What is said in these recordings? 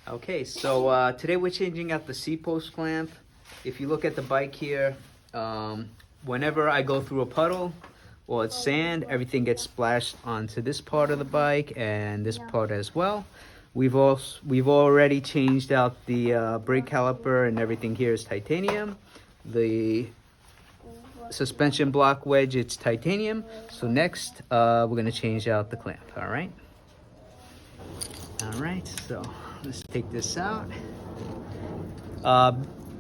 Okay, so today we're changing out the C-post clamp. If you look at the bike here, whenever I go through a puddle or it's sand, everything gets splashed onto this part of the bike and this part as well. We've already changed out the brake caliper, and everything here is titanium. The suspension block wedge, it's titanium. So next, we're gonna change out the clamp. All right. All right. So let's take this out.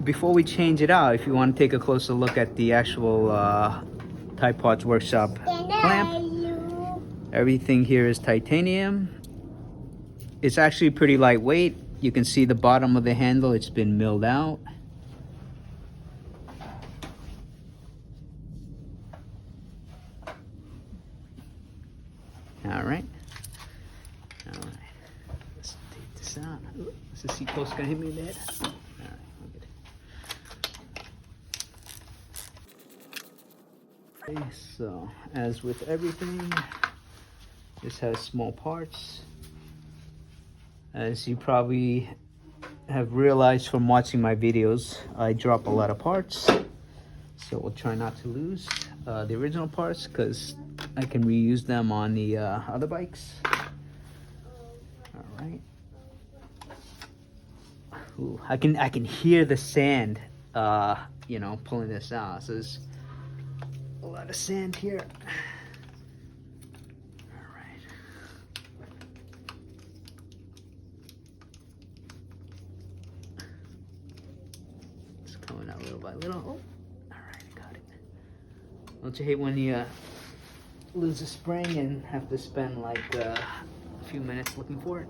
Before we change it out, if you want to take a closer look at the actual Type Parts Workshop clamp, everything here is titanium. It's actually pretty lightweight. You can see the bottom of the handle, it's been milled out. All right. Let's take this out. Is the seat post gonna hit me in the head? All right, we're good. Okay, so as with everything, this has small parts. As you probably have realized from watching my videos, I drop a lot of parts. So we'll try not to lose the original parts, because I can reuse them on the other bikes. All right. Ooh, I can hear the sand, pulling this out. So there's a lot of sand here. All right. It's coming out little by little. Oh, all right, I got it. Don't you hate when you lose a spring and have to spend like a few minutes looking for it?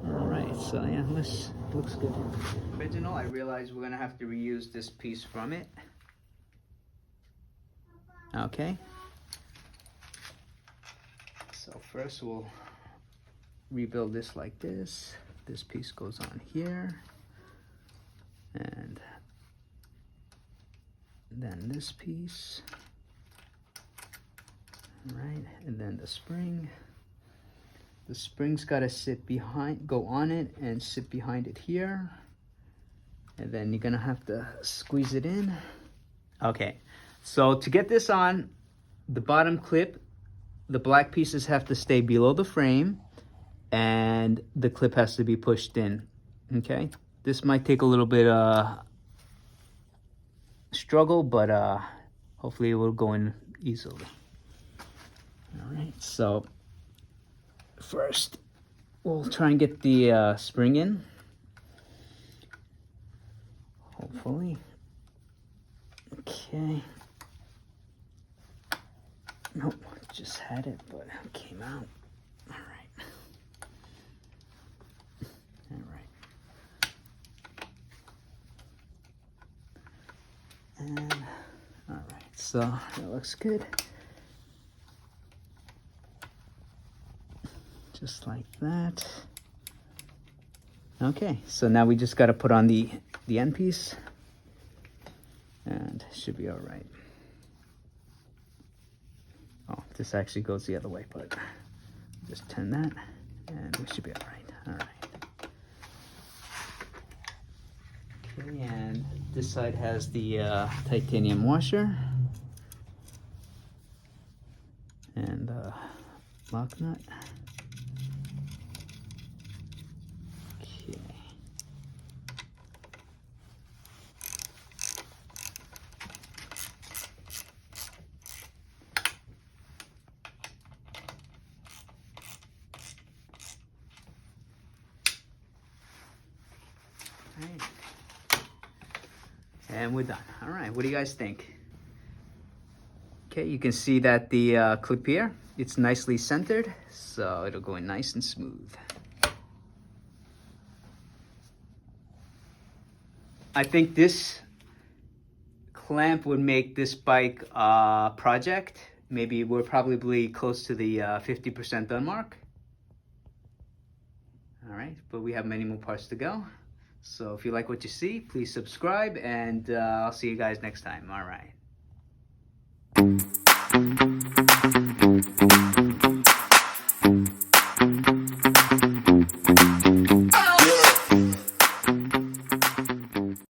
All right, so yeah, this looks good. Original, I realize we're gonna have to reuse this piece from it. Okay, so first we'll rebuild this like this. This piece goes on here, and then this piece, right, and then the spring. The spring's got to sit behind, go on it and sit behind it here, and then you're gonna have to squeeze it in. Okay, so to get this on, the bottom clip, the black pieces have to stay below the frame, and the clip has to be pushed in. Okay, this might take a little bit struggle, but hopefully it will go in easily. All right, so first we'll try and get the spring in, hopefully. Okay, nope, just had it, but it came out. All right, and all right, so that looks good. Just like that. Okay, so now we just got to put on the end piece, and it should be all right. Oh, this actually goes the other way, but just turn that, and we should be all right. All right. Okay, and this side has the titanium washer and lock nut. And we're done. All right, what do you guys think? Okay, you can see that the clip here, it's nicely centered, so it'll go in nice and smooth. I think this clamp would make this bike project. Maybe we're probably close to the 50% done mark. All right, but we have many more parts to go. So if you like what you see, please subscribe, and I'll see you guys next time. All right.